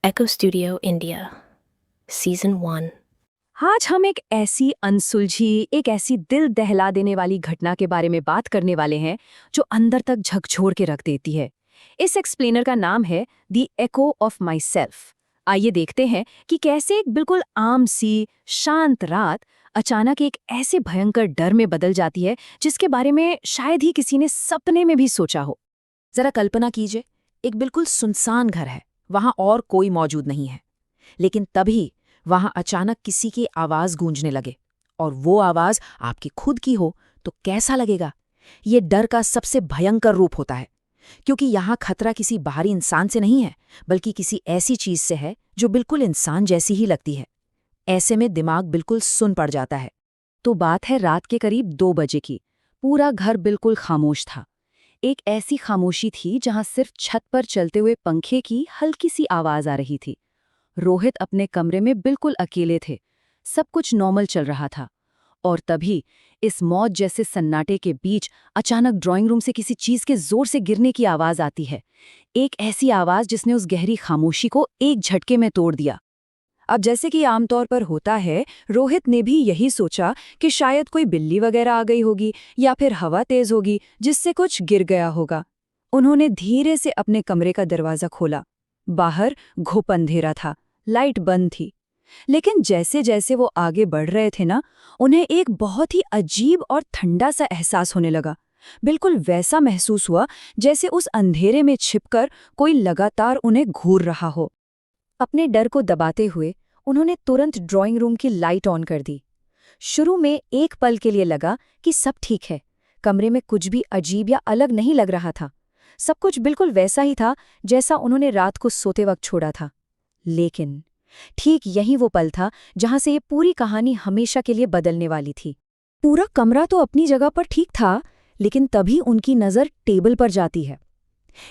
Echo Studio India, Season 1. आज हम एक ऐसी अनसुलझी, एक ऐसी दिल दहला देने वाली घटना के बारे में बात करने वाले हैं जो अंदर तक झकझोर के रख देती है। इस एक्सप्लेनर का नाम है the echo of my self. आइए देखते हैं कि कैसे एक बिल्कुल आम सी शांत रात अचानक एक ऐसे भयंकर डर में बदल जाती है जिसके बारे में शायद ही किसी ने सपने में भी सोचा हो। जरा कल्पना कीजिए, एक बिल्कुल सुनसान घर है, वहां और कोई मौजूद नहीं है, लेकिन तभी वहां अचानक किसी की आवाज गूंजने लगे और वो आवाज आपकी खुद की हो तो कैसा लगेगा। ये डर का सबसे भयंकर रूप होता है, क्योंकि यहां खतरा किसी बाहरी इंसान से नहीं है, बल्कि किसी ऐसी चीज से है जो बिल्कुल इंसान जैसी ही लगती है। ऐसे में दिमाग बिल्कुल सुन पड़ जाता है। तो बात है रात के करीब 2 बजे की। पूरा घर बिल्कुल खामोश था। एक ऐसी खामोशी थी जहां सिर्फ छत पर चलते हुए पंखे की हल्की सी आवाज आ रही थी। रोहित अपने कमरे में बिल्कुल अकेले थे। सब कुछ नॉर्मल चल रहा था और तभी इस मौत जैसे सन्नाटे के बीच अचानक ड्राइंग रूम से किसी चीज के जोर से गिरने की आवाज आती है। एक ऐसी आवाज जिसने उस गहरी खामोशी को एक झटके में तोड़ दिया। अब जैसे कि आमतौर पर होता है, रोहित ने भी यही सोचा कि शायद कोई बिल्ली वगैरह आ गई होगी या फिर हवा तेज होगी जिससे कुछ गिर गया होगा। उन्होंने धीरे से अपने कमरे का दरवाजा खोला। बाहर घुप अंधेरा था, लाइट बंद थी। लेकिन जैसे जैसे वो आगे बढ़ रहे थे ना, उन्हें एक बहुत ही अजीब और ठंडा सा एहसास होने लगा। बिल्कुल वैसा महसूस हुआ जैसे उस अंधेरे में छिपकर कोई लगातार उन्हें घूर रहा हो। अपने डर को दबाते हुए उन्होंने तुरंत ड्राइंग रूम की लाइट ऑन कर दी। शुरू में एक पल के लिए लगा कि सब ठीक है, कमरे में कुछ भी अजीब या अलग नहीं लग रहा था। सब कुछ बिल्कुल वैसा ही था जैसा उन्होंने रात को सोते वक्त छोड़ा था। लेकिन ठीक यही वो पल था जहां से ये पूरी कहानी हमेशा के लिए बदलने वाली थी। पूरा कमरा तो अपनी जगह पर ठीक था, लेकिन तभी उनकी नज़र टेबल पर जाती है।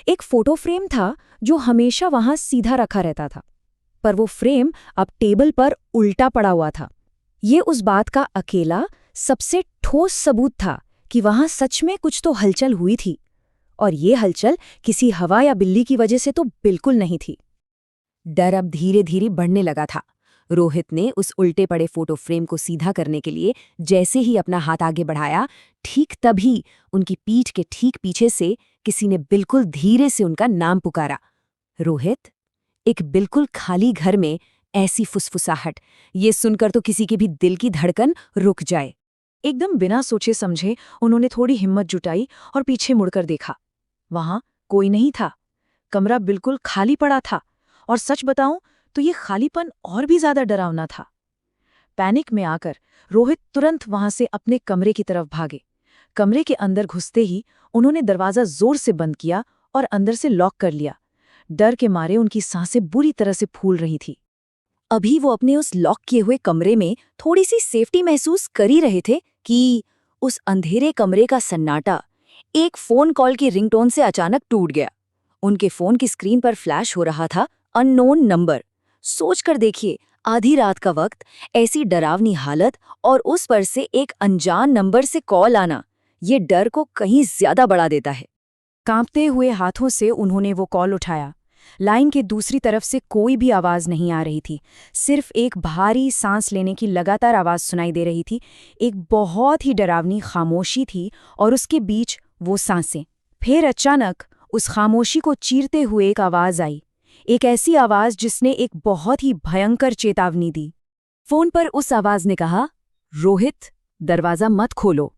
एक फोटो फ्रेम था जो हमेशा वहां सीधा रखा रहता था, पर वो फ्रेम अब टेबल पर उल्टा पड़ा हुआ था। ये उस बात का अकेला सबसे ठोस सबूत था कि वहां सच में कुछ तो हलचल हुई थी, और ये हलचल किसी हवा या बिल्ली की वजह से तो बिल्कुल नहीं थी। डर अब धीरे धीरे बढ़ने लगा था। रोहित ने उस उल्टे पड़े फोटो फ्रेम को सीधा करने के लिए जैसे ही अपना हाथ आगे बढ़ाया, ठीक तभी उनकी पीठ के ठीक पीछे से किसी ने बिल्कुल धीरे से उनका नाम पुकारा। रोहित। एक बिल्कुल खाली घर में ऐसी फुसफुसाहट, ये सुनकर तो किसी के भी दिल की धड़कन रुक जाए। एकदम बिना सोचे समझे उन्होंने थोड़ी हिम्मत जुटाई और पीछे मुड़कर देखा। वहां कोई नहीं था। कमरा बिल्कुल खाली पड़ा था, और सच बताऊं तो ये खालीपन और भी ज्यादा डरावना था। पैनिक में आकर रोहित तुरंत वहां से अपने कमरे की तरफ भागे। कमरे के अंदर घुसते ही उन्होंने दरवाजा जोर से बंद किया और अंदर से लॉक कर लिया। डर के मारे उनकी सांसें बुरी तरह से फूल रही थी। अभी वो अपने उस लॉक किए हुए कमरे में थोड़ी सी सेफ्टी महसूस कर ही रहे थे कि उस अंधेरे कमरे का सन्नाटा एक फोन कॉल की रिंगटोन से अचानक टूट गया। उनके फोन की स्क्रीन पर फ्लैश हो रहा था अननोन नंबर। सोचकर देखिए, आधी रात का वक्त, ऐसी डरावनी हालत और उस पर से एक अनजान नंबर से कॉल आना, ये डर को कहीं ज्यादा बढ़ा देता है। कांपते हुए हाथों से उन्होंने वो कॉल उठाया। लाइन के दूसरी तरफ से कोई भी आवाज नहीं आ रही थी, सिर्फ एक भारी सांस लेने की लगातार आवाज सुनाई दे रही थी। एक बहुत ही डरावनी खामोशी थी और उसके बीच वो सांसें। फिर अचानक उस खामोशी को चीरते हुए एक आवाज आई, एक ऐसी आवाज जिसने एक बहुत ही भयंकर चेतावनी दी। फोन पर उस आवाज ने कहा, रोहित, दरवाजा मत खोलो।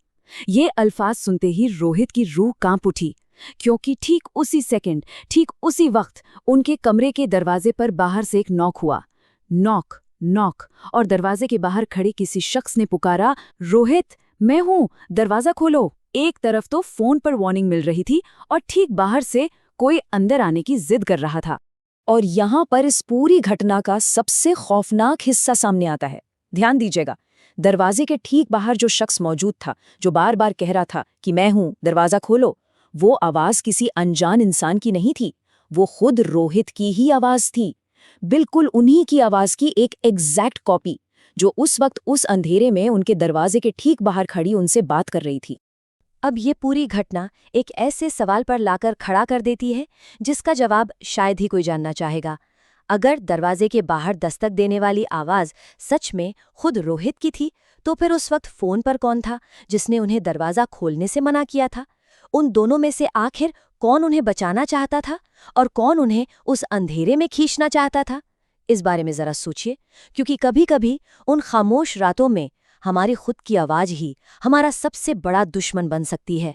ये अल्फाज सुनते ही रोहित की रूह कांप उठी, क्योंकि ठीक उसी सेकंड, ठीक उसी वक्त उनके कमरे के दरवाजे पर बाहर से एक नॉक हुआ। नॉक नॉक, और दरवाजे के बाहर खड़े किसी शख्स ने पुकारा, रोहित, मैं हूं, दरवाजा खोलो। एक तरफ तो फोन पर वार्निंग मिल रही थी और ठीक बाहर से कोई अंदर आने की जिद कर रहा था। और यहां पर इस पूरी घटना का सबसे खौफनाक हिस्सा सामने आता है। ध्यान दीजिएगा, दरवाजे के ठीक बाहर जो शख्स मौजूद था, जो बार बार कह रहा था कि मैं हूं, दरवाजा खोलो, वो आवाज किसी अनजान इंसान की नहीं थी। वो खुद रोहित की ही आवाज थी। बिल्कुल उन्हीं की आवाज की एक एग्जैक्ट कॉपी, जो उस वक्त उस अंधेरे में उनके दरवाजे के ठीक बाहर खड़ी उनसे बात कर रही थी। अब ये पूरी घटना एक ऐसे सवाल पर लाकर खड़ा कर देती है जिसका जवाब शायद ही कोई जानना चाहेगा। अगर दरवाजे के बाहर दस्तक देने वाली आवाज सच में खुद रोहित की थी, तो फिर उस वक्त फोन पर कौन था जिसने उन्हें दरवाजा खोलने से मना किया था? उन दोनों में से आखिर कौन उन्हें बचाना चाहता था और कौन उन्हें उस अंधेरे में खींचना चाहता था? इस बारे में जरा सोचिए, क्योंकि कभी-कभी उन खामोश रातों में हमारी खुद की आवाज ही हमारा सबसे बड़ा दुश्मन बन सकती है।